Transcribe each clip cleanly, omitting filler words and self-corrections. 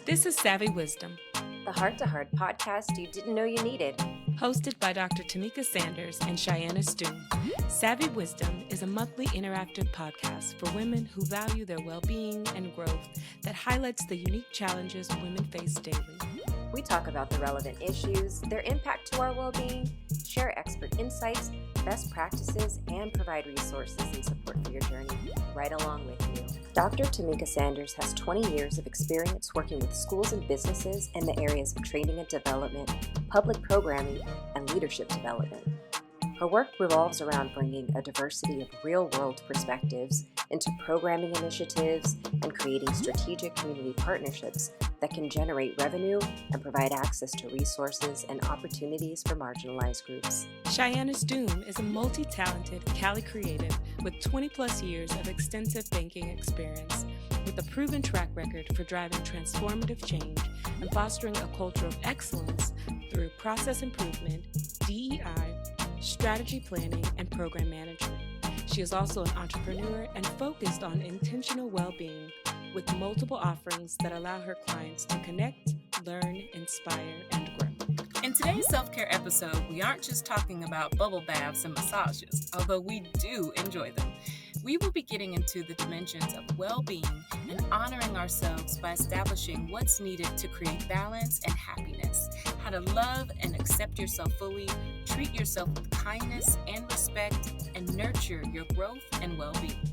This is Savvy Wisdom, the heart-to-heart podcast you didn't know you needed. hosted by Dr. Tamika Sanders and Cheyennis Doom. Savvy Wisdom is a monthly interactive podcast for women who value their well-being and growth that highlights the unique challenges women face daily. We talk about the relevant issues, their impact to our well-being, share expert insights, best practices, and provide resources and support for your journey right along with you. Dr. Tamika Sanders has 20 years of experience working with schools and businesses in the areas of training and development, public programming, and leadership development. Her work revolves around bringing a diversity of real-world perspectives into programming initiatives and creating strategic community partnerships that can generate revenue and provide access to resources and opportunities for marginalized groups. Cheyennis Doom is a multi-talented Cali creative with 20 plus years of extensive banking experience, with a proven track record for driving transformative change and fostering a culture of excellence through process improvement, DEI, strategy planning, and program management. She is also an entrepreneur and focused on intentional well-being, with multiple offerings that allow her clients to connect, learn, inspire, and grow. In today's self-care episode, we aren't just talking about bubble baths and massages, although we do enjoy them. We will be getting into the dimensions of well-being and honoring ourselves by establishing what's needed to create balance and happiness, how to love and accept yourself fully, treat yourself with kindness and respect, and nurture your growth and well-being.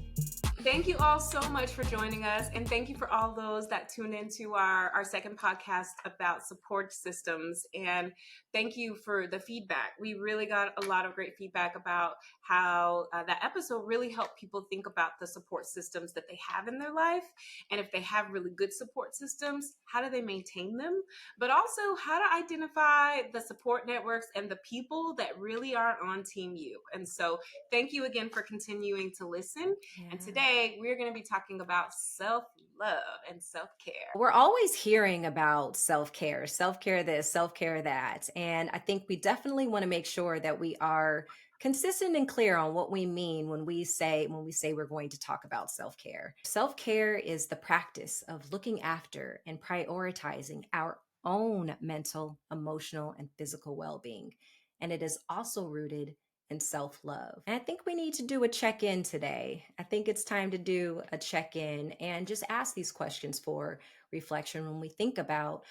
Thank you all so much for joining us, and thank you for all those that tune into our second podcast about support systems, and thank you for the feedback. We really got a lot of great feedback about how that episode really helped people think about the support systems that they have in their life, and if they have really good support systems, how do they maintain them, but also how to identify the support networks and the people that really are on Team You. And so thank you again for continuing to listen. And today we're going to be talking about self-love and self-care. We're always hearing about self-care this, self-care that. And I think we definitely want to make sure that we are consistent and clear on what we mean when we say we're going to talk about self-care. Self-care is the practice of looking after and prioritizing our own mental, emotional, and physical well-being. And it is also rooted and self-love. And I think we need to do a check-in today. I think it's time to do a check-in and just ask these questions for reflection when we think about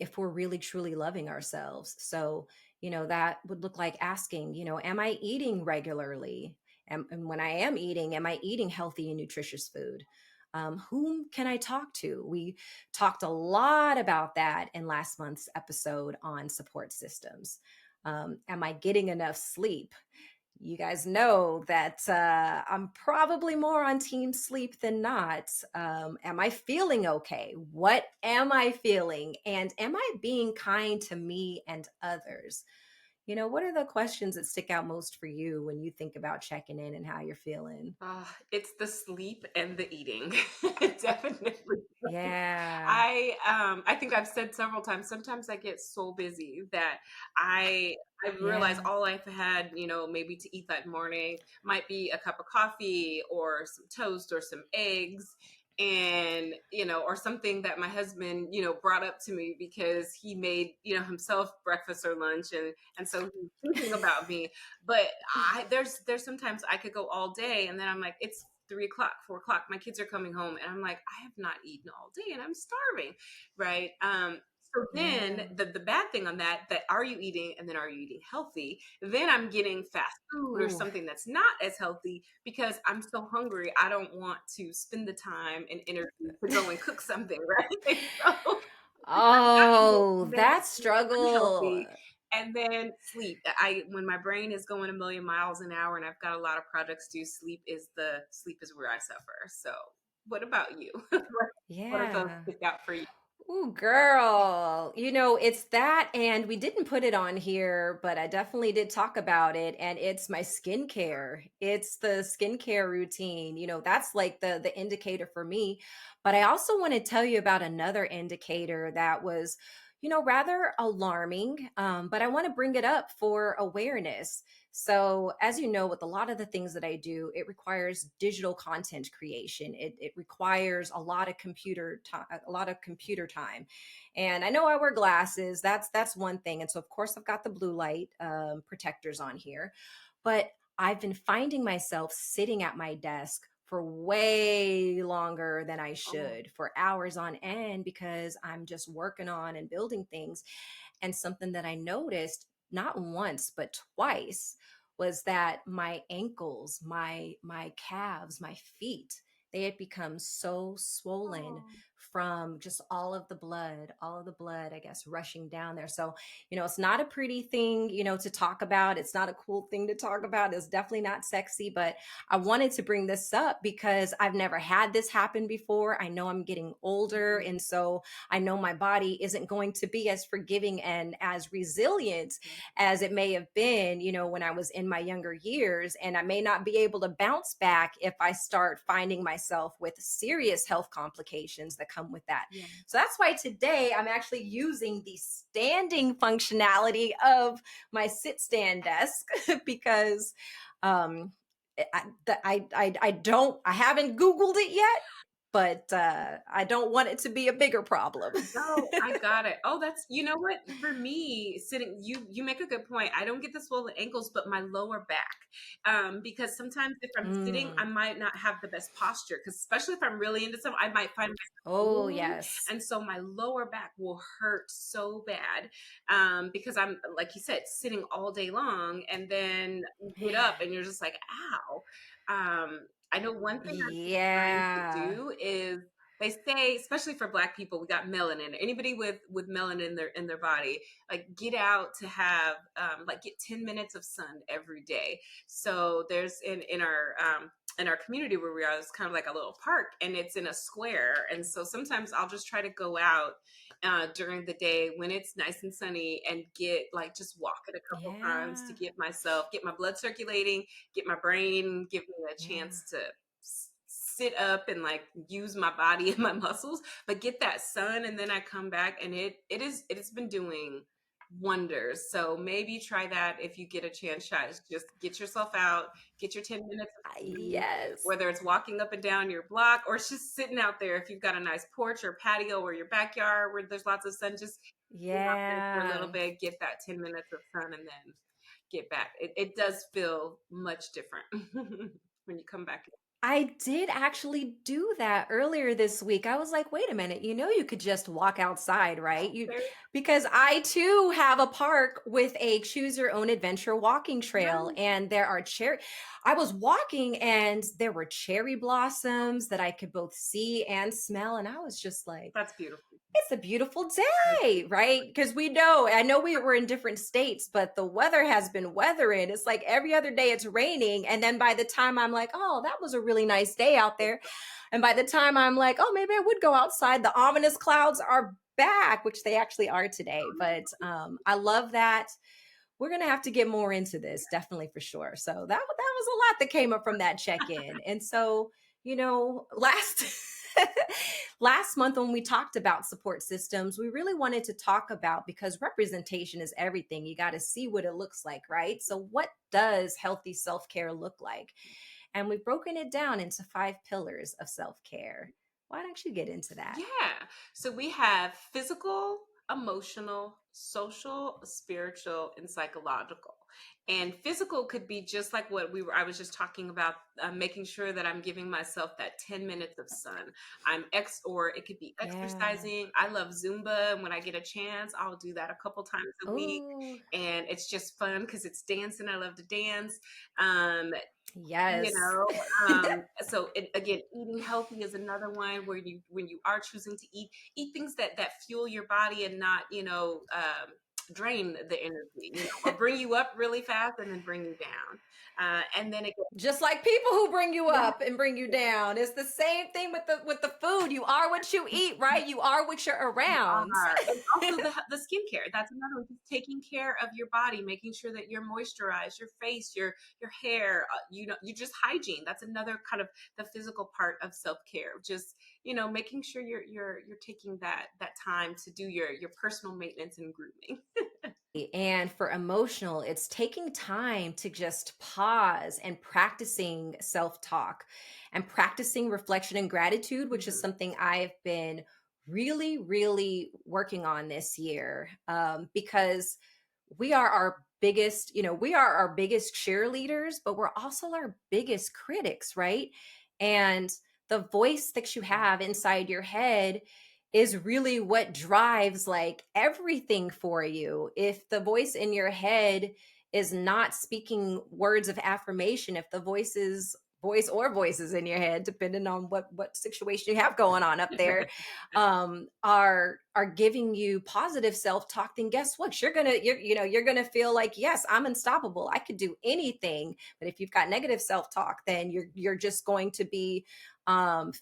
if we're really truly loving ourselves. So, that would look like asking, am I eating regularly? And when I am eating healthy and nutritious food? Whom can I talk to? We talked a lot about that in last month's episode on support systems. Am I getting enough sleep? You guys know that I'm probably more on team sleep than not. Am I feeling okay? What am I feeling? And am I being kind to me and others? What are the questions that stick out most for you when you think about checking in and how you're feeling? It's the sleep and the eating. Definitely. Yeah. I think I've said several times, sometimes I get so busy that I realize all I've had, maybe to eat that morning might be a cup of coffee or some toast or some eggs, and or something that my husband brought up to me because he made himself breakfast or lunch, and so he's thinking about me. But there's sometimes I could go all day, and then I'm like, it's 3 o'clock, 4 o'clock, my kids are coming home, and I'm like, I have not eaten all day and I'm starving, right? So then the bad thing on that are you eating, and then are you eating healthy? Then I'm getting fast food or something that's not as healthy because I'm so hungry. I don't want to spend the time and energy to go and cook something, right? So, that struggle. unhealthy. And then sleep. When my brain is going a million miles an hour and I've got a lot of projects to do, sleep is where I suffer. So what about you? What are those stick out for you? Ooh, girl, it's that, and we didn't put it on here, but I definitely did talk about it, and it's my skincare. It's the skincare routine. That's like the indicator for me. But I also want to tell you about another indicator that was, rather alarming, but I want to bring it up for awareness. So, as you know, with a lot of the things that I do, it requires digital content creation. It requires a lot of computer time. And I know I wear glasses. That's one thing. And so, of course, I've got the blue light protectors on here, but I've been finding myself sitting at my desk for way longer than I Oh, should, for hours on end, because I'm just working on and building things. And something that I noticed not once but twice was that my ankles, my calves, my feet, they had become so swollen oh, from just all of the blood, I guess, rushing down there. So, it's not a pretty thing, to talk about. It's not a cool thing to talk about. It's definitely not sexy, but I wanted to bring this up because I've never had this happen before. I know I'm getting older. mhm, And so I know my body isn't going to be as forgiving and as resilient mhm. as it may have been, when I was in my younger years. And I may not be able to bounce back if I start finding myself with serious health complications that come with that. Yeah. So that's why today I'm actually using the standing functionality of my sit stand desk because um, I haven't Googled it yet, but I don't want it to be a bigger problem. No, I got it. Oh, that's, you know what? For me, sitting, you make a good point. I don't get the swollen ankles, but my lower back. Because sometimes if I'm sitting, I Mm. might not have the best posture. Because especially if I'm really into something, I might find myself Oh, moving, yes. and so my lower back will hurt so bad. Because I'm, like you said, sitting all day long, and then you get Yeah. up and you're just like, ow. I know one thing I'm trying to Yeah. do is, they say, especially for Black people, we got melanin. Anybody with melanin in their body, like get out to have like get 10 minutes of sun every day. So there's in our community where we are, it's kind of like a little park, and it's in a square. And so sometimes I'll just try to go out during the day when it's nice and sunny and get like just walk it a couple times to Yeah. get my blood circulating, get my brain, give me a Yeah. chance to sit up and like use my body and my muscles, but get that sun. And then I come back, and it's been doing wonders. So maybe try that if you get a chance. Shot, just get yourself out, get your 10 minutes of sun, Yes. whether it's walking up and down your block or it's just sitting out there. If you've got a nice porch or patio or your backyard where there's lots of sun, just get out there for a little Yeah. bit, get that 10 minutes of sun, and then get back. It does feel much different when you come back. I did actually do that earlier this week. I was like, wait a minute, you could just walk outside, right? Because I too have a park with a choose your own adventure walking trail, Nice. and there are I was walking and there were cherry blossoms that I could both see and smell. And I was just like, That's beautiful. it's a beautiful That's day, right? Because I know we were in different states, but the weather has been weathering. It's like every other day it's raining. And then by the time I'm like, oh, that was a really nice day out there. And by the time I'm like, oh, maybe I would go outside, the ominous clouds are back, which they actually are today. But I love that. We're going to have to get more into this, definitely for sure. So that was a lot that came up from that check-in. And so, last last month when we talked about support systems, we really wanted to talk about, because representation is everything. You got to see what it looks like, right? So what does healthy self-care look like? And we've broken it down into 5 pillars of self-care. Why don't you get into that? Yeah. So we have physical, emotional, social, spiritual, and psychological. And physical could be just like what I was just talking about, making sure that I'm giving myself that 10 minutes of sun. Or it could be Yeah. exercising. I love Zumba. And when I get a chance, I'll do that a couple times a week. Oh, And it's just fun because it's dancing. I love to dance. Um, you yes. know so again, eating healthy is another one, where you, when you are choosing to eat things that fuel your body and not, drain the energy, or bring you up really fast and then bring you down, and then again, Just like people who bring you yeah, up and bring you down. It's the same thing with the food. You are what you eat, right? You are what you're around. and also the skincare. That's another one. Just taking care of your body, making sure that you're moisturized, your face, your hair. You just hygiene. That's another kind of the physical part of self care. Just making sure you're taking that time to do your personal maintenance and grooming. And for emotional, it's taking time to just pause and practicing self talk and practicing reflection and gratitude, which is Mhm. something I've been really, really working on this year, because we are our biggest cheerleaders, but we're also our biggest critics, right? And the voice that you Yeah. have inside your head is really what drives like everything for you. If the voice in your head is not speaking words of affirmation, if the voices in your head, depending on what situation you have going on up there, are giving you positive self-talk, then guess what? You're gonna feel like, yes, I'm unstoppable. I could do anything. But if you've got negative self-talk, then you're just going to be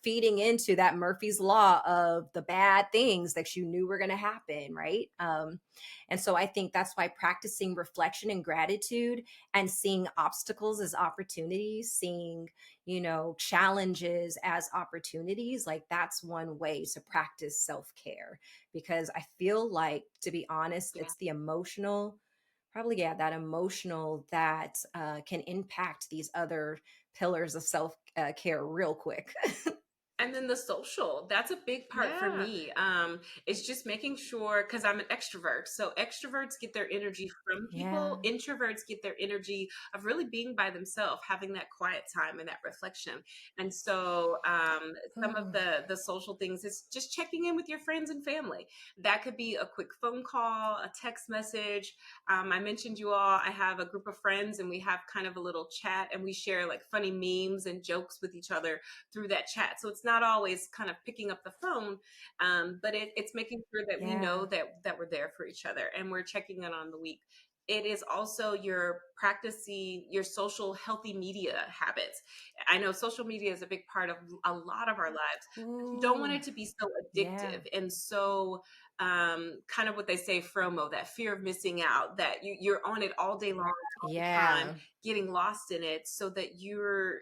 feeding into that Murphy's law of the bad things that you knew were going to happen, right? And so I think that's why practicing reflection and gratitude and seeing obstacles as opportunities, seeing, challenges as opportunities, like that's one way to practice self care. Because I feel like, to be honest, Yeah. it's the emotional, probably, yeah, that emotional that can impact these other pillars of self care real quick. And then the social, that's a big part for Yeah. me. It's just making sure, because I'm an extrovert. So extroverts get their energy from people. Yeah. Introverts get their energy of really being by themselves, having that quiet time and that reflection. And so some of Ooh, the social things is just checking in with your friends and family. That could be a quick phone call, a text message. I mentioned you all, I have a group of friends and we have kind of a little chat and we share like funny memes and jokes with each other through that chat. So it's not always kind of picking up the phone, but it's making sure that we know yeah. that we're there for each other and we're checking in on the week. It is also your practicing your social healthy media habits. I know social media is a big part of a lot of our lives, but you don't want Ooh, it to be so yeah. addictive and so kind of what they say, FOMO, that fear of missing out, that you're on it all day long, all the time, Yeah. getting lost in it, so that you're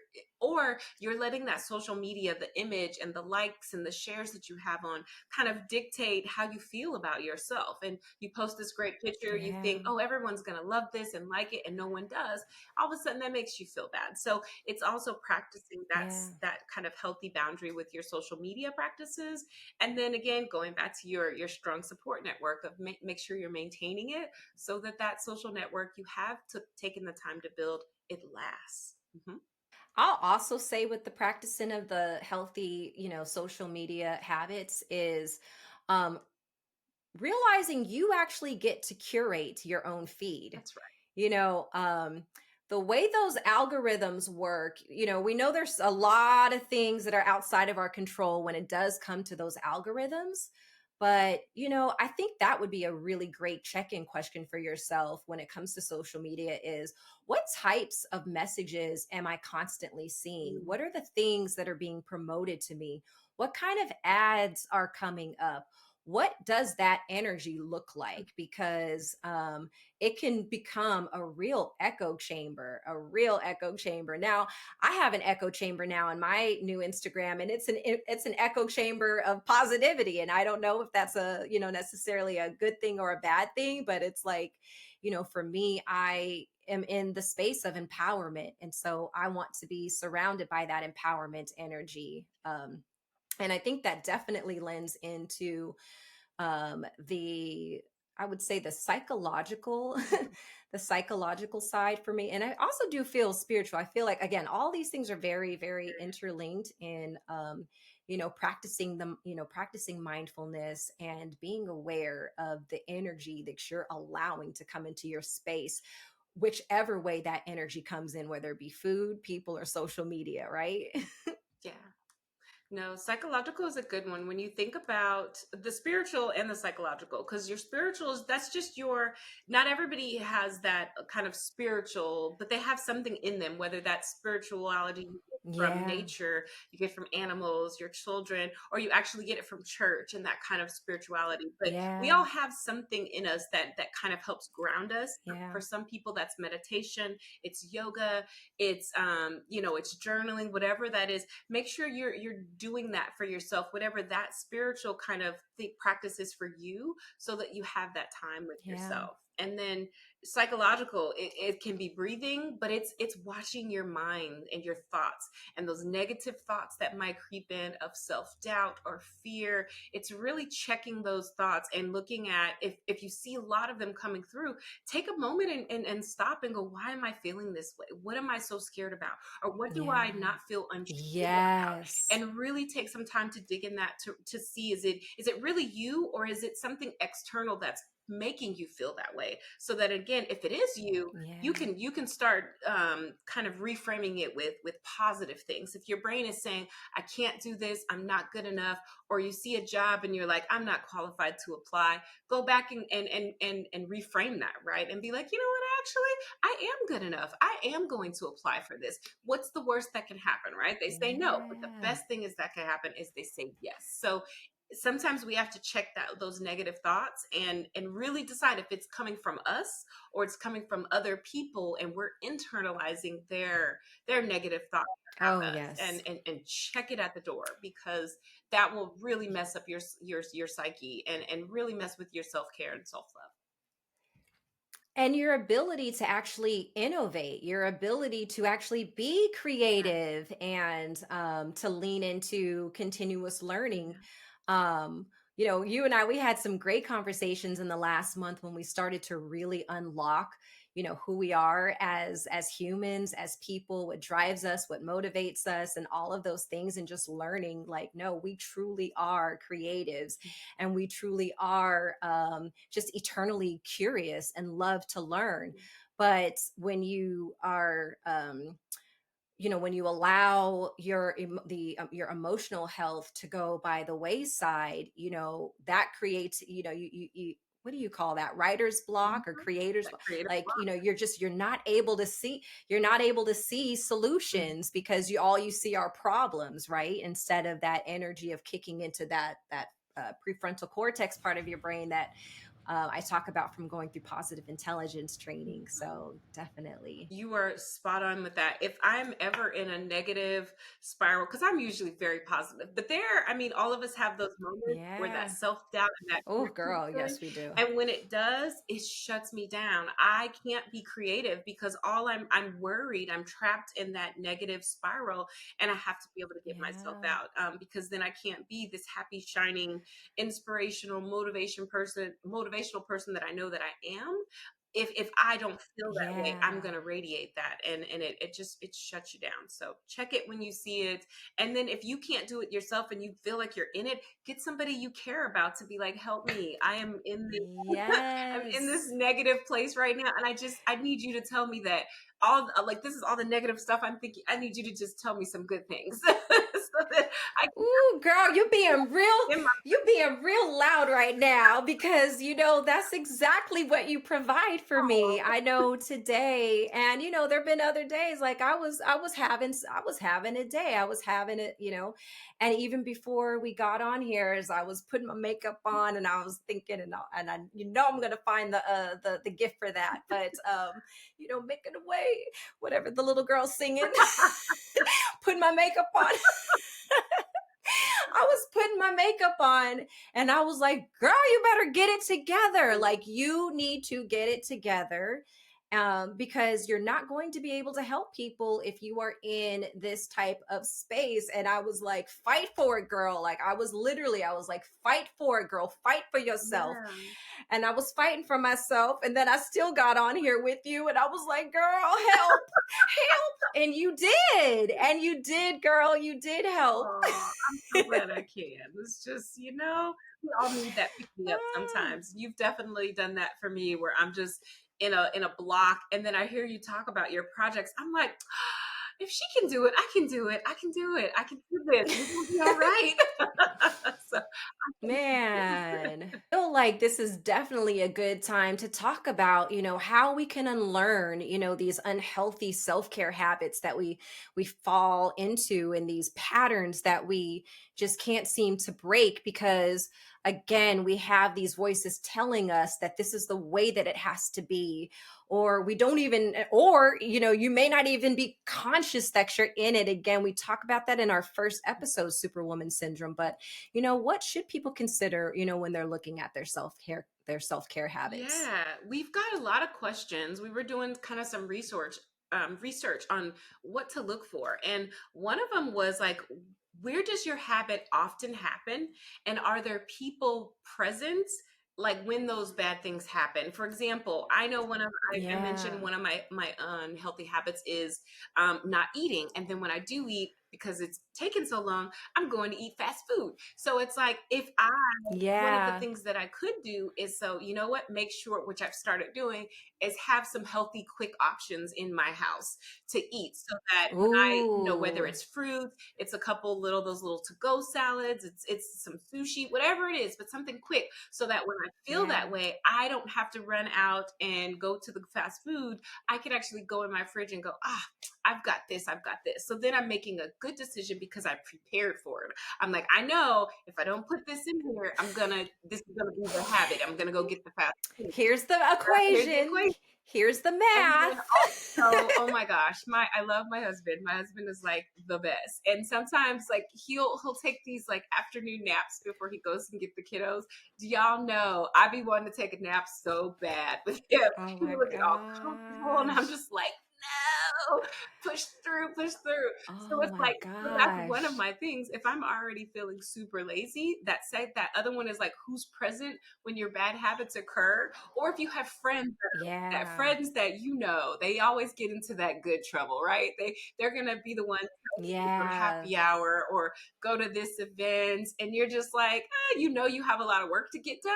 letting that social media, the image and the likes and the shares that you have on, kind of dictate how you feel about yourself. And you post this great picture, you Yeah. think, oh, everyone's going to love this and like it, and no one does. All of a sudden that makes you feel bad. So it's also practicing Yeah. that kind of healthy boundary with your social media practices. And then again, going back to your strong support network of make sure you're maintaining it, so that social network you have taken the time to build, it lasts. Mhm. I'll also say with the practicing of the healthy, social media habits is um realizing you actually get to curate your own feed. That's right. you know um the way those algorithms work, we know there's a lot of things that are outside of our control when it does come to those algorithms. But I think that would be a really great check-in question for yourself when it comes to social media is, what types of messages am I constantly seeing? Mm. What are the things that are being promoted to me? What kind of ads are coming up? What does that energy look like? Because it can become a real echo chamber. Now, I have an echo chamber now in my new Instagram, and it's an echo chamber of positivity. And I don't know if that's necessarily a good thing or a bad thing, but it's like, for me, I am in the space of empowerment, and so I want to be surrounded by that empowerment energy. And I think that definitely lends into the I would say the psychological the psychological side for me. And I also do feel spiritual. I feel like, again, all these things are very, very interlinked in practicing mindfulness and being aware of the energy that you're allowing to come into your space, whichever way that energy comes in, whether it be food, people, or social media, right? Yeah. No, psychological is a good one when you think about the spiritual and the psychological, because your spiritual is, that's just not everybody has that kind of spiritual, but they have something in them, whether that's spirituality from Yeah. nature, you get it from animals, your children, or you actually get it from church and that kind of spirituality. But we Yeah. all have something in us that kind of helps ground us. Yeah. For some people, that's meditation, it's yoga, it's it's journaling, whatever that is. Make sure you're doing that for yourself, whatever that spiritual kind of practice is for you, so that you have that time with Yeah. yourself. And then psychological, it can be breathing, but it's watching your mind and your thoughts, and those negative thoughts that might creep in of self-doubt or fear. It's really checking those thoughts and looking at, if you see a lot of them coming through, take a moment and stop and go, why am I feeling this way? What am I so scared about? Or what do I Yeah. not feel unsure about? Yes. And really take some time to dig in that, to see, is it really you, or is it something external that's making you feel that way? So that, again, if it is you, you Yeah. can start kind of reframing it with positive things. If your brain is saying, I can't do this, I'm not good enough, or you see a job and you're like, I'm not qualified to apply, go back and reframe that, right? And be like, you know what, actually, I am good enough, I am going to apply for this. What's the worst that can happen, right? They say no, but the Yeah. best thing is that can happen is they say yes. So sometimes we have to check those negative thoughts and really decide if it's coming from us or it's coming from other people, and we're internalizing their negative thoughts Oh, about us, yes. and check it at the door, because that will really mess up your psyche, and really mess with your self-care and self-love. And your ability to actually innovate, your ability to actually be creative, and to lean into continuous learning. um you and I, we had some great conversations in the last month when we started to really unlock who we are as humans, as people, what drives us, what motivates us, and all of those things, and just learning, like, no, we truly are creatives, and we truly are just eternally curious and love to learn. But when you are when you allow your emotional health to go by the wayside, that creates, you what do you call that, writer's Mhm. block or creator's That block? creative Like, block. you're not able to see Mhm. solutions, because all you see are problems, right? Instead of that energy of kicking into that prefrontal cortex part of your brain that I talk about from going through positive intelligence training. So definitely. You are spot on with that. If I'm ever in a negative spiral, because I'm usually very positive, but I mean, all of us have those moments where that Yeah. self doubt and that Oh, fear keeps girl, going. yes, we do. And when it does, it shuts me down. I can't be creative because I'm worried. I'm trapped in that negative spiral, and I have to be able to get myself Yeah. out, because then I can't be this happy, shining, inspirational, motivational person that I know that I am. If I don't feel that way, I'm Yeah. gonna radiate that, and it shuts you down. So check it when you see it. And then if you can't do it yourself and you feel like you're in it, get somebody you care about to be like, help me. I am in this I'm in this Yes. negative place right now. And I need you to tell me that like, this is all the negative stuff I'm thinking. I need you to just tell me some good things so that I can Ooh, girl, in my you being real loud right now, because that's exactly what you provide for me. I know today, and there've been other days, like I was having a day. I was having it, and even before we got on here, as I was putting my makeup on, and I was thinking, and I I'm gonna find the gift for that. But making away, whatever the little girl singing, putting my makeup on. I was putting my makeup on, and I was like, girl, you better get it together. Like, you need to get it together. Because you're not going to be able to help people if you are in this type of space. And I was like, fight for it, girl. Like, I was like, fight for it, girl. Fight for yourself. yeah. And I was fighting for myself. And then I still got on here with you. And I was like, girl, help, help. And you did, girl. You did help. Oh, I'm so glad I can. It's just, we all need that pick me up Ah, sometimes. You've definitely done that for me, where I'm just in a block, and then I hear you talk about your projects. I'm like, if she can do it, I can do it. I can do it. I can do this. This will be all right. So, man, feel like this is definitely a good time to talk about, how we can unlearn, these unhealthy self-care habits that we fall into, and these patterns that we just can't seem to break because again, we have these voices telling us that this is the way that it has to be, or we don't even, or you may not even be conscious that you're in it. Again, we talk about that in our first episode, Superwoman Syndrome. But what should people consider, when they're looking at their self-care habits? Yeah, we've got a lot of questions. We were doing kind of some research on what to look for, and one of them was like, where does your habit often happen, and are there people present? Like when those bad things happen. For example, I know I mentioned Yeah. one of my unhealthy habits is not eating, and then when I do eat, because it's taken so long, I'm going to eat fast food. So it's like, if I one of the Yeah. things that I could do is, so you know what, make sure, which I've started doing, is have some healthy, quick options in my house to eat, so that when whether Ooh. it's fruit, it's a couple little, those little to-go salads, it's some sushi, whatever it is, but something quick, so that when I feel Yeah. that way, I don't have to run out and go to the fast food. I can actually go in my fridge and go, I've got this, I've got this. So then I'm making a good decision because I prepared for it. I'm like, I know if I don't put this in here, this is gonna be the habit. I'm gonna go get the fast food. Here's the Here's the equation. equation. Here's the And then math. also, oh my gosh, I love my husband. My husband is like the best. And sometimes like he'll take these like afternoon naps before he goes and get the kiddos. Do y'all know I be wanting to take a nap so bad with him? Oh He my would get all comfortable and I'm gosh. just like, no, push through, push through. So Oh it's my like, so that's one of gosh. my things. If I'm already feeling super lazy, that other one is like, who's present when your bad habits occur? Or if you have friends Yeah. that they always get into that good trouble, right? They're gonna be the ones for Yeah. happy hour or go to this event, and you're just like, you have a lot of work to get done,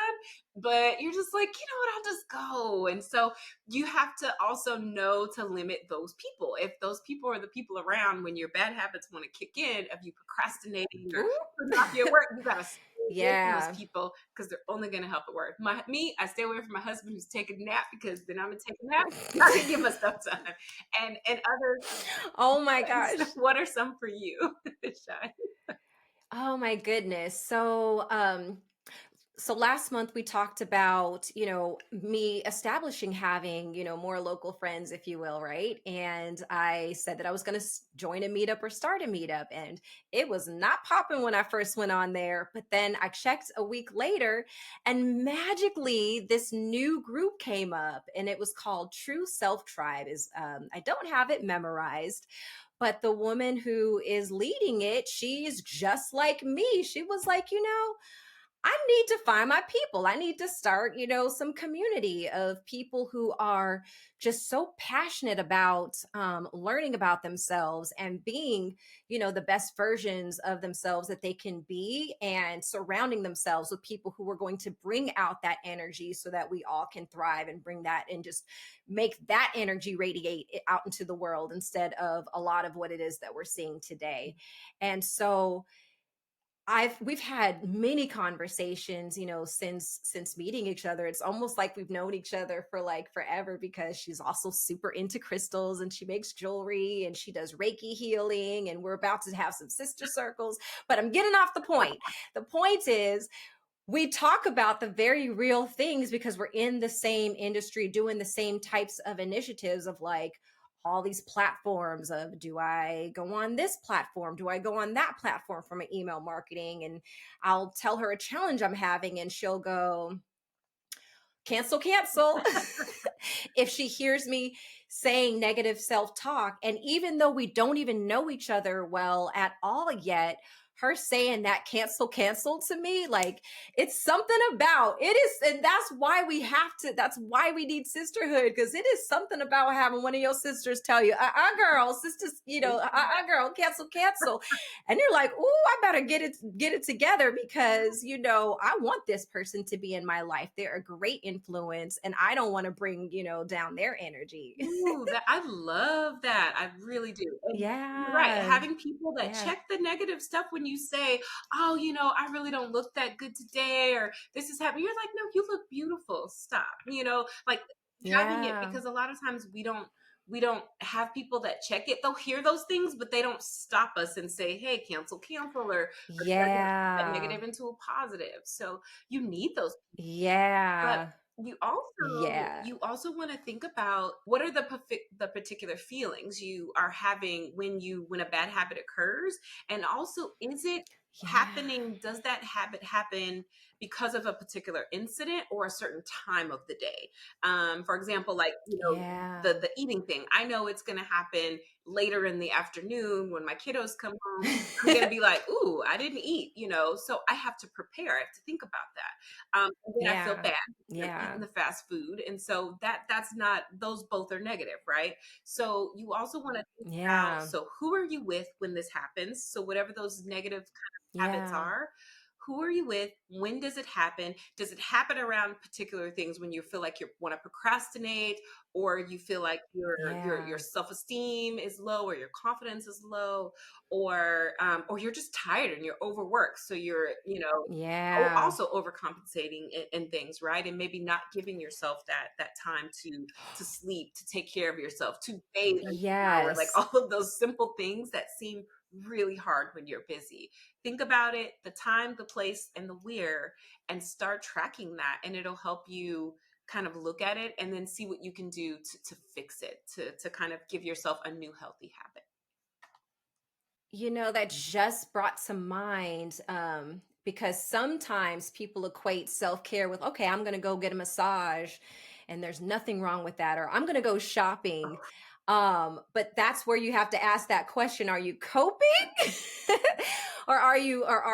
but you're just like, you know what, I'll just go. And so you have to also know to limit those people. If those people are the people around when your bad habits want to kick in, of you procrastinating or Ooh. putting off your work, you gotta stay away from those Yeah. people because they're only gonna help it work. I stay away from my husband who's taking a nap, because then I'm gonna take a nap. Not gonna give us enough time. And other Oh my friends, gosh. what are some for you, Shai? Oh my goodness. So last month we talked about, me establishing having, more local friends, if you will, right? And I said that I was going to join a meetup or start a meetup, and it was not popping when I first went on there. But then I checked a week later, and magically this new group came up, and it was called True Self Tribe. I don't have it memorized, but the woman who is leading it, she's just like me. She was like, I need to find my people. I need to start, some community of people who are just so passionate about learning about themselves and being, the best versions of themselves that they can be, and surrounding themselves with people who are going to bring out that energy so that we all can thrive and bring that and just make that energy radiate out into the world instead of a lot of what it is that we're seeing today. And so, we've had many conversations, since meeting each other. It's almost like we've known each other for like forever, because she's also super into crystals and she makes jewelry and she does Reiki healing, and we're about to have some sister circles. But I'm getting off the point. The point is, we talk about the very real things because we're in the same industry doing the same types of initiatives of like all these platforms of, do I go on this platform, do I go on that platform for my email marketing? And I'll tell her a challenge I'm having and she'll go, cancel. If she hears me saying negative self-talk, and even though we don't even know each other well at all yet, her saying that cancel to me, like, it's something about it is. And that's why we need sisterhood, because it is something about having one of your sisters tell you, girl, sisters, girl, cancel. And you're like, oh, I better get it together, because I want this person to be in my life. They're a great influence, and I don't want to bring down their energy. Ooh, I love that. I really do. And you're right. Yeah. Having people that Yeah. check the negative stuff when you say, oh, I really don't look that good today, or this is happening, you're like, no, you look beautiful. Stop. Like having it, Yeah. because a lot of times we don't have people that check it. They'll hear those things, but they don't stop us and say, hey, cancel, or try to flip that Yeah. negative into a positive. So you need those. But Yeah. you also Yeah. you also want to think about what are the particular feelings you are having when a bad habit occurs, and also, is it Yeah. happening? Does that habit happen because of a particular incident or a certain time of the day? For example, like Yeah. the eating thing. I know it's going to happen later in the afternoon when my kiddos come home. I'm going to be like, ooh, I didn't eat, so I have to prepare. I have to think about that. And then I feel Yeah. bad because I'm Yeah. eating the fast food. And so that's not, those both are negative, right? So you also want to think about, Yeah. so who are you with when this happens? So whatever those negative kind of habits Yeah. are, who are you with? When does it happen? Does it happen around particular things when you feel like you want to procrastinate, or you feel like your Yeah. self-esteem is low, or your confidence is low, or you're just tired and you're overworked, so you're Yeah. also overcompensating in things, right? And maybe not giving yourself that time to sleep, to take care of yourself, to bathe and shower, like Yes. all of those simple things that seem really hard when you're busy. Think about it, the time, the place, and the where, and start tracking that, and it'll help you kind of look at it and then see what you can do to fix it, to kind of give yourself a new healthy habit. That just brought to mind, because sometimes people equate self-care with, okay, I'm going to go get a massage, and there's nothing wrong with that, or I'm going to go shopping. But that's where you have to ask that question: are you coping? Or are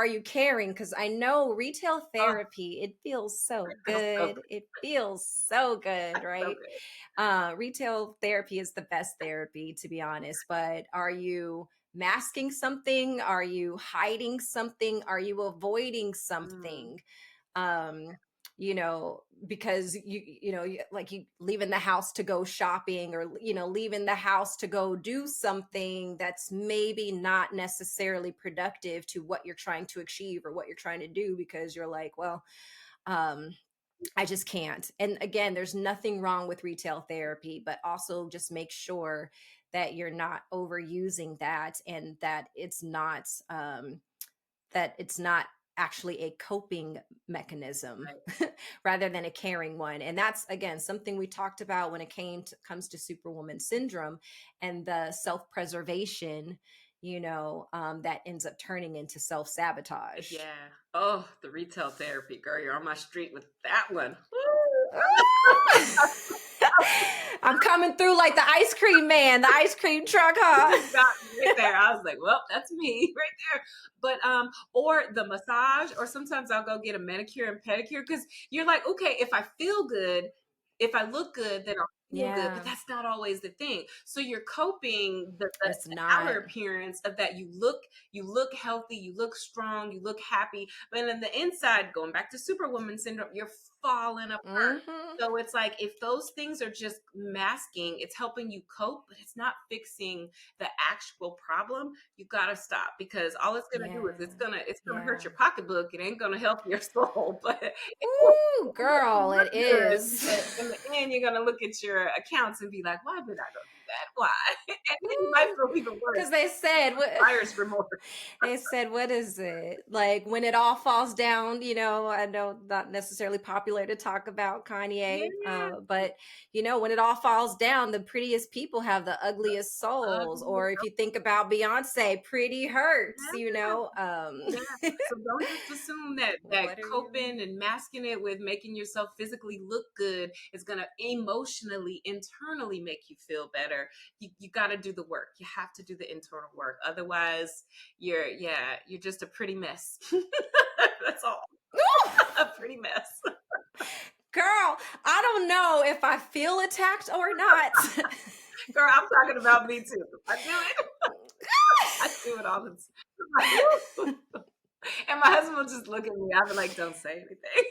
you caring? Because I know retail Oh, therapy, it feels so it feels so good. It feels so good, so right? good. Retail therapy is the best therapy, to be honest. But are you masking something? Are you hiding something? Are you avoiding Mm, something? Um, because like you leaving the house to go shopping, or leaving the house to go do something that's maybe not necessarily productive to what you're trying to achieve or what you're trying to do, because you're like, well, um I just can't. And again, there's nothing wrong with retail therapy, but also just make sure that you're not overusing that, and that it's not actually a coping mechanism right. rather than a caring one. And that's again something we talked about when it comes to superwoman syndrome and the self-preservation, that ends up turning into self-sabotage. Yeah. Oh, the retail therapy, girl, you're on my street with that one. I'm coming through like the ice cream man, the ice cream truck, huh? You got me right there. I was like, well, that's me right there. But or the massage, or sometimes I'll go get a manicure and pedicure, because you're like, okay, if I feel good, if I look good, then I'll feel good. But Yeah, that's not always the thing. So you're coping it's the outer not. appearance of that. You look healthy, you look strong, you look happy, but then the inside, going back to superwoman syndrome, you're falling apart. Hmm. So it's like, if those things are just masking, it's helping you cope, but it's not fixing the actual problem. You gotta stop, because all it's gonna do is Yeah, it's gonna hurt yeah. your pocketbook. It ain't gonna help your soul, but it will Ooh, make you girl, it look good. is. But in the end, you're gonna look at your accounts and be like, "Why did I go do that? Why?" And then you might feel even worse, Because they said what buyer's remorse. they said, what is it? Like when it all falls down, I know not necessarily popular to talk about Kanye, Yeah, but when it all falls down, the prettiest people have the ugliest souls. ugly. Or if you think about Beyonce, pretty hurts, Yeah. So don't just assume that what are you? coping and masking it with making yourself physically look good is gonna emotionally, internally make you feel better. You gotta do the work. You have to do the internal work. Otherwise, you're just a pretty mess. That's all. A pretty mess. Girl, I don't know if I feel attacked or not. Girl, I'm talking about me too. I do it. I do it all the time. And my husband will just look at me. I'll be like, don't say anything.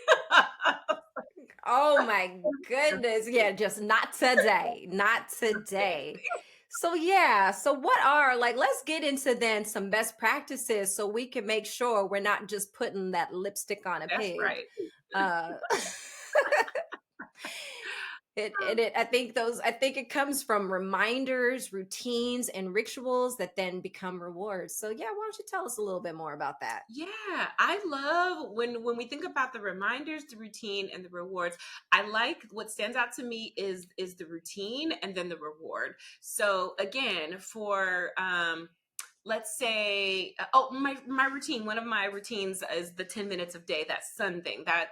Oh my goodness. Yeah, just not today. Not Don't say today. anything. So what are, like, let's get into then some best practices so we can make sure we're not just putting that lipstick on a That's pig. right. Uh I think it comes from reminders, routines, and rituals that then become rewards. So yeah, why don't you tell us a little bit more about that? Yeah, I love when we think about the reminders, the routine, and the rewards. I like what stands out to me is the routine and then the reward. So again, for let's say my routine, one of my routines is the 10 minutes of day, that sun thing that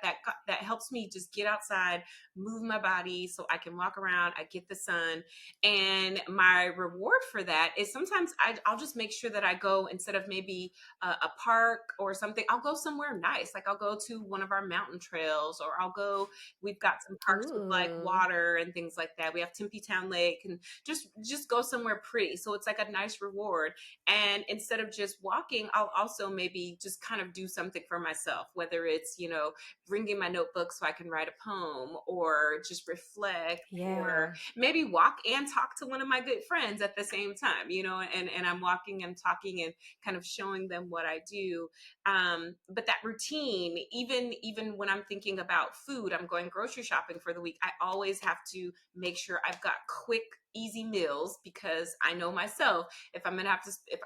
helps me just get outside, move my body so I can walk around, I get the sun. And my reward for that is sometimes I'll just make sure that I go, instead of maybe a park or something, I'll go somewhere nice. Like I'll go to one of our mountain trails, or I'll go, we've got some parks with like Ooh. water and things like that. We have Tempe Town Lake, and just go somewhere pretty. So it's like a nice reward. And instead of just walking, I'll also maybe just kind of do something for myself, whether it's, bringing my notebook so I can write a poem, or just reflect, or Yeah. maybe walk and talk to one of my good friends at the same time, and I'm walking and talking and kind of showing them what I do. But that routine, even when I'm thinking about food, I'm going grocery shopping for the week, I always have to make sure I've got quick, easy meals, because I know myself, if I'm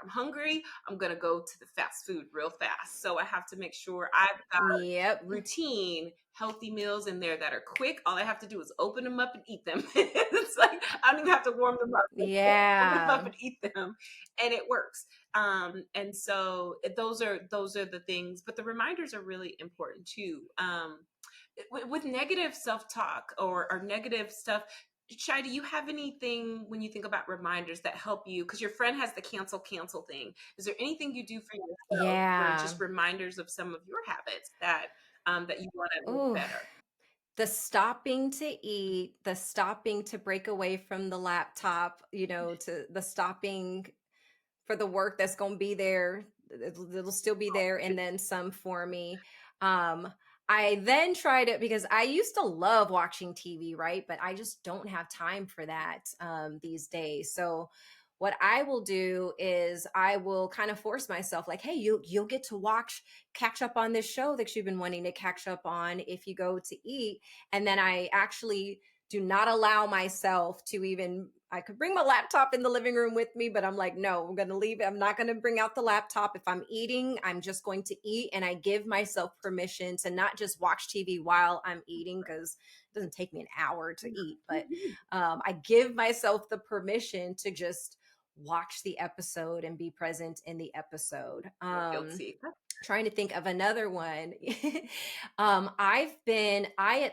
hungry, I'm gonna go to the fast food real fast. So I have to make sure I've got Yep. routine, healthy meals in there that are quick. All I have to do is open them up and eat them. It's like I don't even have to warm them up. Open them up Yeah. and eat them, and it works. And so those are the things, but the reminders are really important too. With negative self-talk or negative stuff, Shai, do you have anything when you think about reminders that help you? Because your friend has the cancel thing. Is there anything you do for yourself for Yeah. just reminders of some of your habits that you want to make Ooh. better? The stopping to eat, the stopping to break away from the laptop, to the stopping for the work that's going to be there. It'll still be there and then some for me. Um, I then tried it because I used to love watching TV, right? But I just don't have time for that these days. So what I will do is I will kind of force myself, like, hey, you'll get to catch up on this show that you've been wanting to catch up on if you go to eat. And then I actually do not allow myself to even, I could bring my laptop in the living room with me, but I'm like, no, I'm going to leave it. I'm not going to bring out the laptop. If I'm eating, I'm just going to eat. And I give myself permission to not just watch TV while I'm eating, because it doesn't take me an hour to eat, but I give myself the permission to just watch the episode and be present in the episode. Guilty. Trying to think of another one. I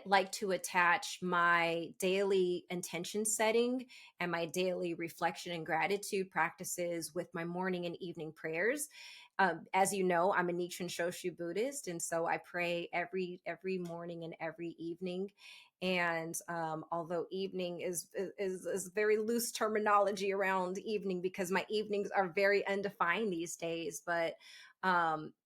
like to attach my daily intention setting and my daily reflection and gratitude practices with my morning and evening prayers. As you know, I'm a Nichiren Shoshu Buddhist, and so I pray every morning and every evening. And although evening is very loose terminology around evening, because my evenings are very undefined these days, but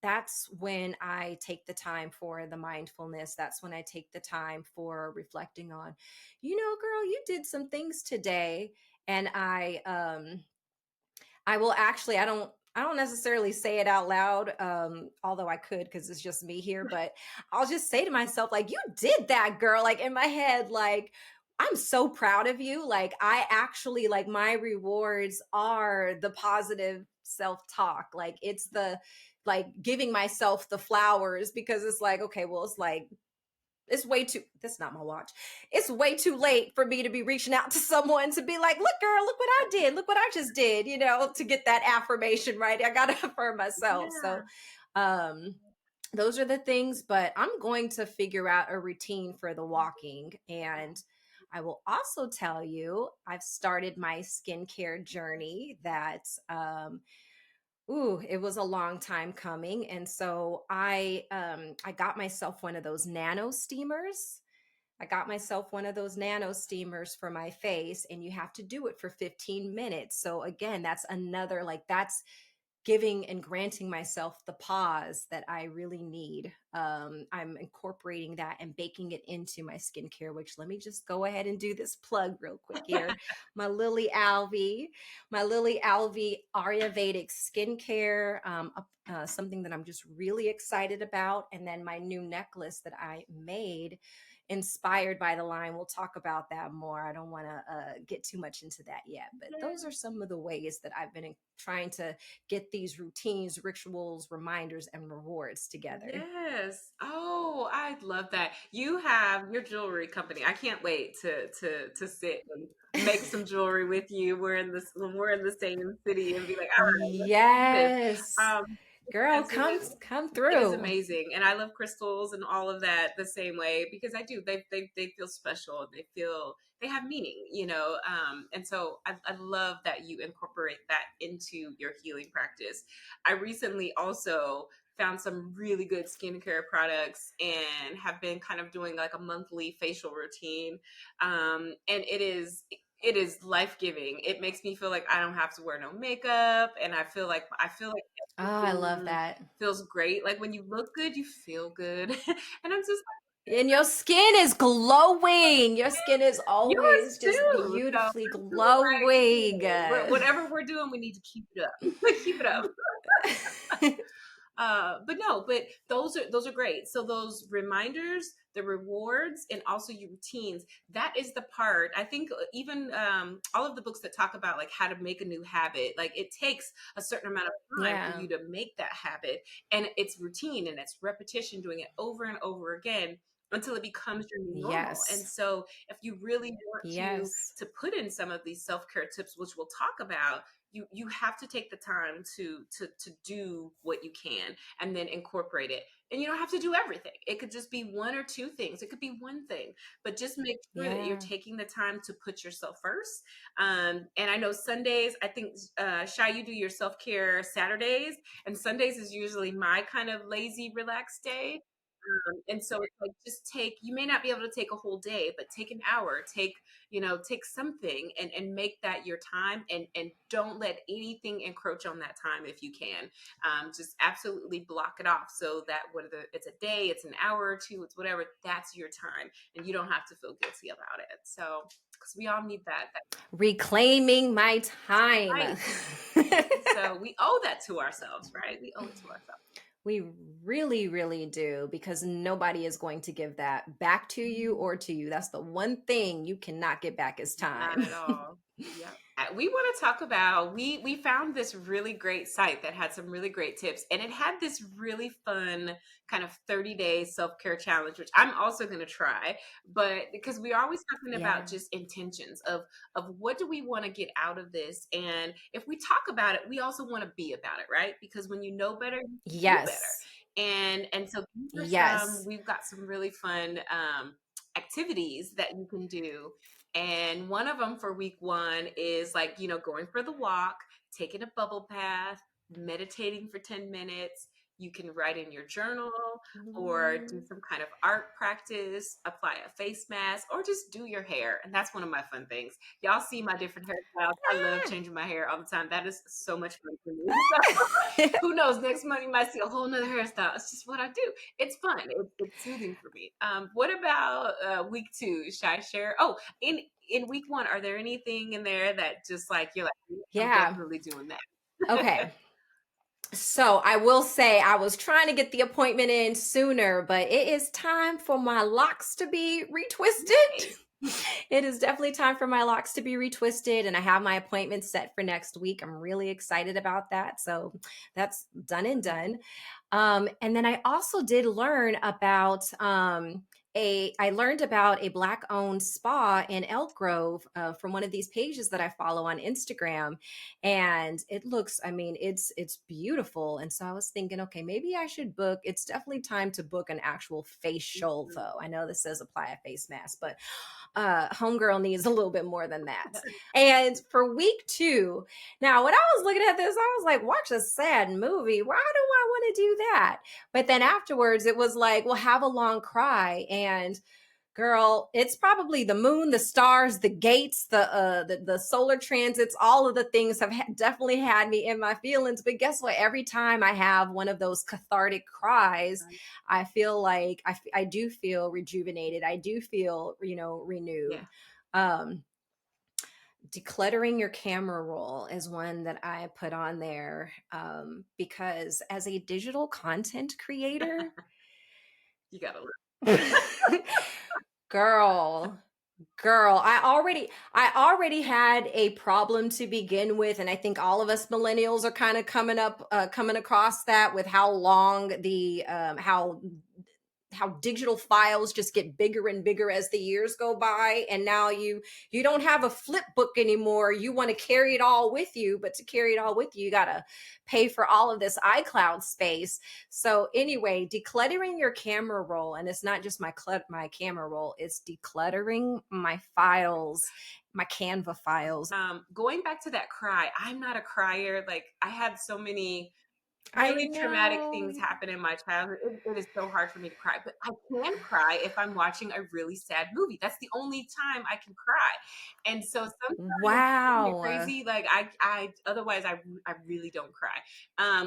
that's when I take the time for the mindfulness. That's when I take the time for reflecting on, girl, you did some things today. And I will actually, I don't necessarily say it out loud, although I could, because it's just me here, but I'll just say to myself, like, you did that, girl, like in my head, like, I'm so proud of you. Like, I actually, like, my rewards are the positive self-talk. Like, it's the, like, giving myself the flowers, because it's like, okay, well, it's like, it's way too, that's not my watch, it's way too late for me to be reaching out to someone to be like, look, girl, look what I did, look what I just did, to get that affirmation, right? I gotta affirm myself. So Yeah. um those are the things, but I'm going to figure out a routine for the walking. And I will also tell you, I've started my skincare journey that it was a long time coming. And so I got myself one of those nano steamers. I got myself one of those nano steamers for my face, and you have to do it for 15 minutes. So again, that's another, like, that's giving and granting myself the pause that I really need. I'm incorporating that and baking it into my skincare, which let me just go ahead and do this plug real quick here. My Lily Alvi Ayurvedic skincare, something that I'm just really excited about. And then my new necklace that I made inspired by the line. We'll talk about that more. I don't want to get too much into that yet, but those are some of the ways that I've been trying to get these routines, rituals, reminders, and rewards together. Yes. Oh, I love that. You have your jewelry company. I can't wait to sit and make some jewelry with you. When we're in the same city and be like, all right, let's do this. Yes. Girl, come It is through. amazing, and I love crystals and all of that the same way because I do. They feel special. They have meaning, and so I love that you incorporate that into your healing practice. I recently also found some really good skincare products and have been kind of doing like a monthly facial routine, and it is life-giving. It makes me feel like I don't have to wear no makeup, and I feel like Oh, I love that. feels great. Like when you look good, you feel good. And I'm just And your skin is glowing. Your skin is yours always just too. So beautifully right. glowing. Whatever we're doing, we need to keep it up. Keep it up. But those are great. So those reminders, the rewards, and also your routines, that is the part. I think even all of the books that talk about like how to make a new habit, like it takes a certain amount of time for you to make that habit, and it's routine and it's repetition, doing it over and over again until it becomes your new normal. And so if you really want to put in some of these self-care tips, which we'll talk about, you have to take the time to do what you can and then incorporate it. And you don't have to do everything. It could just be one or two things. It could be one thing, but just make sure that you're taking the time to put yourself first. And I know Sundays, I think, Shy, you do your self-care Saturdays, and Sundays is usually my kind of lazy, relaxed day. And so it's like, you may not be able to take a whole day, but take an hour, take something and make that your time, and don't let anything encroach on that time if you can. Just absolutely block it off so that whether it's a day, it's an hour or two, it's whatever, that's your time and you don't have to feel guilty about it. So, because we all need that. Reclaiming my time. Right. So we owe that to ourselves, right? We owe it to ourselves. We really, really do, because nobody is going to give that back to you or to you. That's the one thing you cannot get back is time. Not at all. Yeah. We want to talk about, we found this really great site that had some really great tips, and it had this really fun kind of 30-day self-care challenge, which I'm also going to try, but because we're always talking about just intentions of what do we want to get out of this. And if we talk about it, we also want to be about it, right? Because when you know better, you do better. And so we've got some really fun activities that you can do. And one of them for week 1 is like, going for the walk, taking a bubble bath, meditating for 10 minutes. You can write in your journal or do some kind of art practice, apply a face mask, or just do your hair. And that's one of my fun things. Y'all see my different hairstyles. I love changing my hair all the time. That is so much fun for me. Who knows? Next month you might see a whole nother hairstyle. It's just what I do. It's fun. It's soothing for me. What about week 2? Should I share? Oh, in week 1, are there anything in there that just like, you're like, I'm definitely doing that? Okay. So I will say I was trying to get the appointment in sooner, but it is time for my locks to be retwisted. It is definitely time for my locks to be retwisted, and I have my appointment set for next week. I'm really excited about that. So that's done and done. And then I also did learn about I learned about a Black-owned spa in Elk Grove from one of these pages that I follow on Instagram, and it looks, it's beautiful. And so I was thinking, okay, maybe I should book. It's definitely time to book an actual facial, though. I know this says apply a face mask, but homegirl needs a little bit more than that. And for week 2, now when I was looking at this, I was like, watch a sad movie. Why do I want to do that? But then afterwards, it was like, well, have a long cry. And Girl, it's probably the moon, the stars, the gates, the solar transits. All of the things have definitely had me in my feelings. But guess what? Every time I have one of those cathartic cries, I feel like I do feel rejuvenated. I do feel, renewed. Um, Decluttering your camera roll is one that I put on there, because as a digital content creator, You gotta learn. girl, I already had a problem to begin with, and I think all of us millennials are kind of coming across that with how long the how digital files just get bigger and bigger as the years go by, and now you don't have a flip book anymore. You want to carry it all with you, but to carry it all with you, you got to pay for all of this iCloud space. So anyway, decluttering your camera roll, and it's not just my camera roll, it's decluttering my files, my Canva files. Going back to that cry, I'm not a crier. Like, I had so many I really traumatic know. things happen in my childhood. It is so hard for me to cry, but I can cry if I'm watching a really sad movie. That's the only time I can cry. And so sometimes, isn't it Wow. crazy? Like, I otherwise I really don't cry.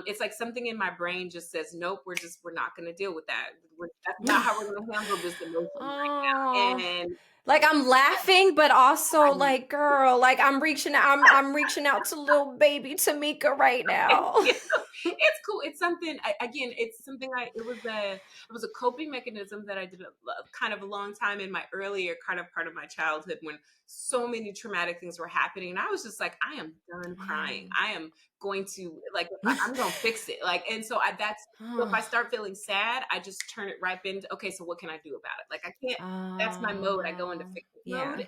It's like something in my brain just says, nope, we're not going to deal with that. That's not how we're going to handle this emotion right now. And like, I'm laughing, but also like, girl, like I'm reaching out to little baby Tamika right now. It's cool. It's something. It was a coping mechanism that I did kind of a long time in my earlier kind of part of my childhood when so many traumatic things were happening, and I was just like, I am done crying. I am going to I'm going to fix it. And so so if I start feeling sad, I just turn it right into, okay, so what can I do about it? Like, I can't. That's my mode. I go into fix it mode.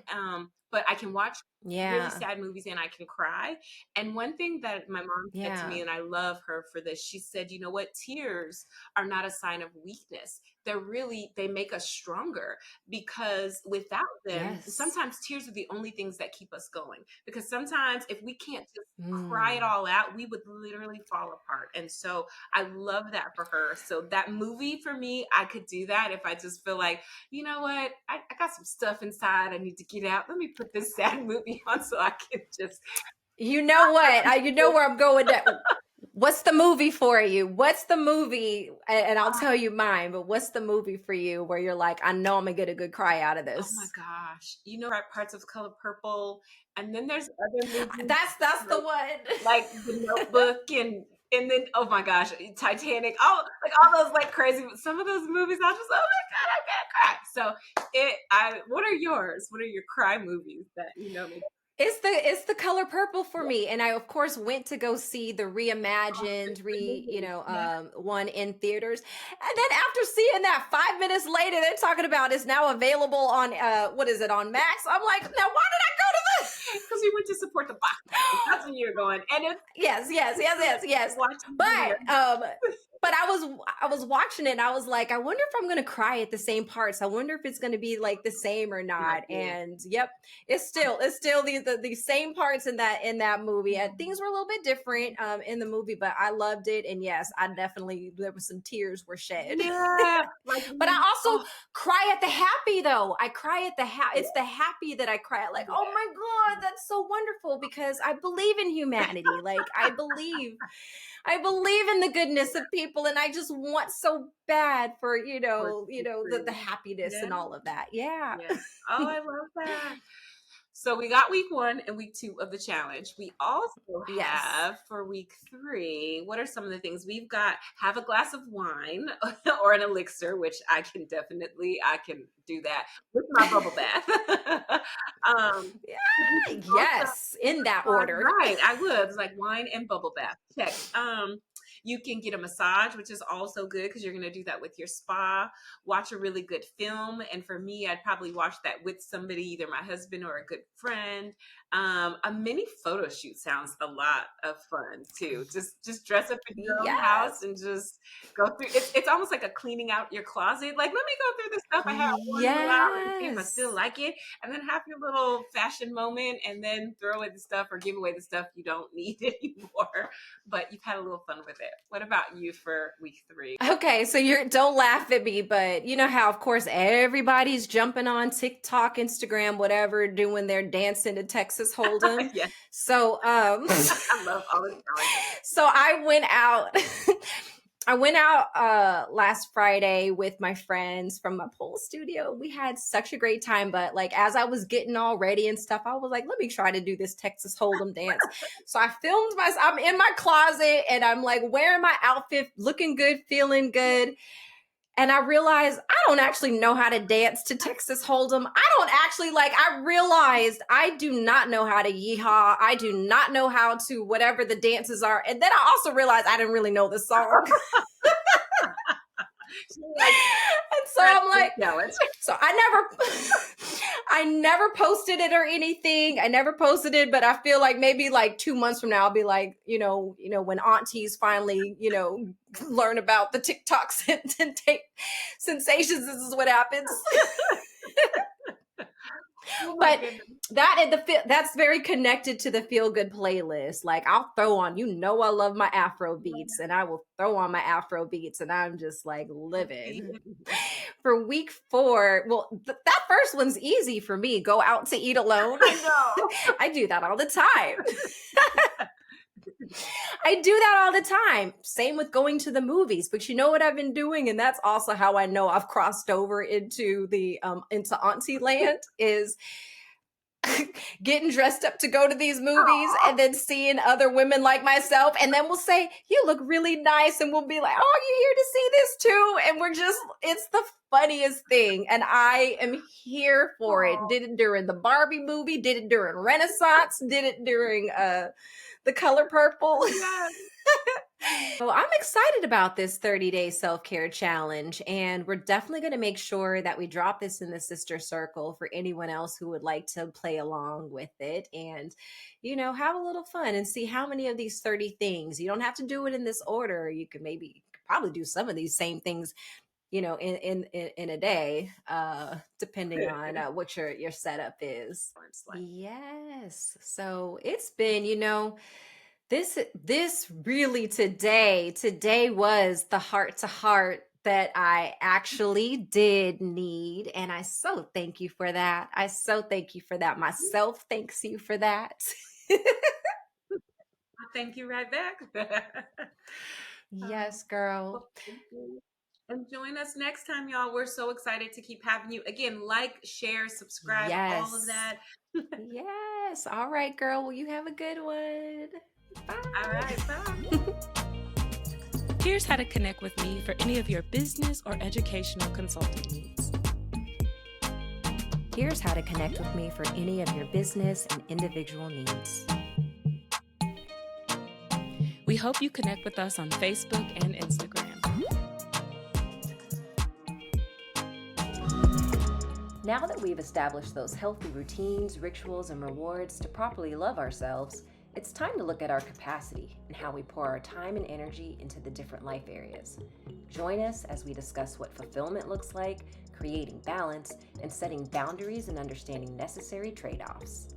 But I can watch really sad movies and I can cry. And one thing that my mom said to me, and I love her for this, she said, you know what? Tears are not a sign of weakness. They make us stronger, because without them, sometimes tears are the only things that keep us going. Because sometimes if we can't just cry it all out, we would literally fall apart. And so I love that for her. So that movie for me, I could do that if I just feel like, you know what, I got some stuff inside I need to get out. Let me put this sad movie on so I can just. You know what? You know where I'm going. What's the movie for you? What's the movie? And I'll tell you mine, but what's the movie for you where you're like, I know I'm going to get a good cry out of this? Oh my gosh. Right, Parts of Color Purple. And then there's other movies. That's the one. Like The Notebook and then, oh my gosh, Titanic. All those like crazy. Some of those movies, I was just, oh my God, I'm gonna cry. So what are yours? What are your cry movies that you know? It's the Color Purple for me, and I of course went to go see the reimagined, one in theaters, and then after seeing that, 5 minutes later, they're talking about it's now available on what is it, on Max? I'm like, now why did I go to this? Because we went to support the box. That's when you're going, and it's yes. But I was watching it, and I was like, I wonder if I'm gonna cry at the same parts. I wonder if it's gonna be like the same or not. And yep, it's still the same parts in that movie. And things were a little bit different in the movie, but I loved it. And yes, there were some tears were shed. Yeah. But I also cry at the happy though. I cry at the it's the happy that I cry at. Like, oh my God, that's so wonderful, because I believe in humanity. Like, I believe in the goodness of people, and I just want so bad for the happiness and all of that. Yeah. Oh, I love that. So we got week 1 and week 2 of the challenge. We also have for week 3, what are some of the things we've got? Have a glass of wine or an elixir, which I can do that with my bubble bath. Yes, in that order. Right, I would. It's like wine and bubble bath. Check. You can get a massage, which is also good because you're going to do that with your spa. Watch a really good film. And for me, I'd probably watch that with somebody, either my husband or a good friend. A mini photo shoot sounds a lot of fun too. Just dress up in your own house and just go through. It's almost like a cleaning out your closet. Like, let me go through the stuff I have worn out and see if I still like it. And then have your little fashion moment and then throw away the stuff or give away the stuff you don't need anymore. But you've had a little fun with it. What about you for week 3? Okay, so don't laugh at me, but you know how, of course, everybody's jumping on TikTok, Instagram, whatever, doing their dancing to Texas Hold'em. Yes. So, I love all the challenges. so I went out. I went out last Friday with my friends from my pole studio. We had such a great time, but like as I was getting all ready and stuff, I was like, let me try to do this Texas Hold'em dance. So I filmed myself. I'm in my closet and I'm like wearing my outfit, looking good, feeling good. And I realized I don't actually know how to dance to Texas Hold'em. I realized I do not know how to yeehaw. I do not know how to whatever the dances are. And then I also realized I didn't really know the song. And so I'm like, so I never posted it or anything. I never posted it, but I feel like maybe like 2 months from now, I'll be like, when aunties finally, learn about the TikToks and take sensations, this is what happens. But that's very connected to the feel good playlist. Like I'll throw on, I love my Afro beats, and I will throw on my Afro beats, and I'm just like living. For week 4, well, that first one's easy for me. Go out to eat alone. I know. I do that all the time. I do that all the time. Same with going to the movies. But you know what I've been doing, and that's also how I know I've crossed over into into auntie land, is getting dressed up to go to these movies and then seeing other women like myself, and then we'll say, you look really nice, and we'll be like, oh, you here to see this too? And it's the funniest thing, and I am here for it. Did it during the Barbie movie, did it during Renaissance, did it during The Color Purple. Yes. So I'm excited about this 30-day self-care challenge, and we're definitely going to make sure that we drop this in the Sister Circle for anyone else who would like to play along with it and, have a little fun and see how many of these 30 things. You don't have to do it in this order. You could probably do some of these same things, in a day, depending on what your setup is. Yes. So it's been, this really today was the heart to heart that I actually did need. And I so thank you for that. Myself thanks you for that. Thank you right back. Yes, girl. Well, thank you. And join us next time, y'all. We're so excited to keep having you. Again, like, share, subscribe, all of that. Yes. All right, girl. Well, you have a good one. Bye. All right. Bye. Here's how to connect with me for any of your business or educational consulting needs. Here's how to connect with me for any of your business and individual needs. We hope you connect with us on Facebook and Instagram. Now that we've established those healthy routines, rituals, and rewards to properly love ourselves, it's time to look at our capacity and how we pour our time and energy into the different life areas. Join us as we discuss what fulfillment looks like, creating balance, and setting boundaries and understanding necessary trade-offs.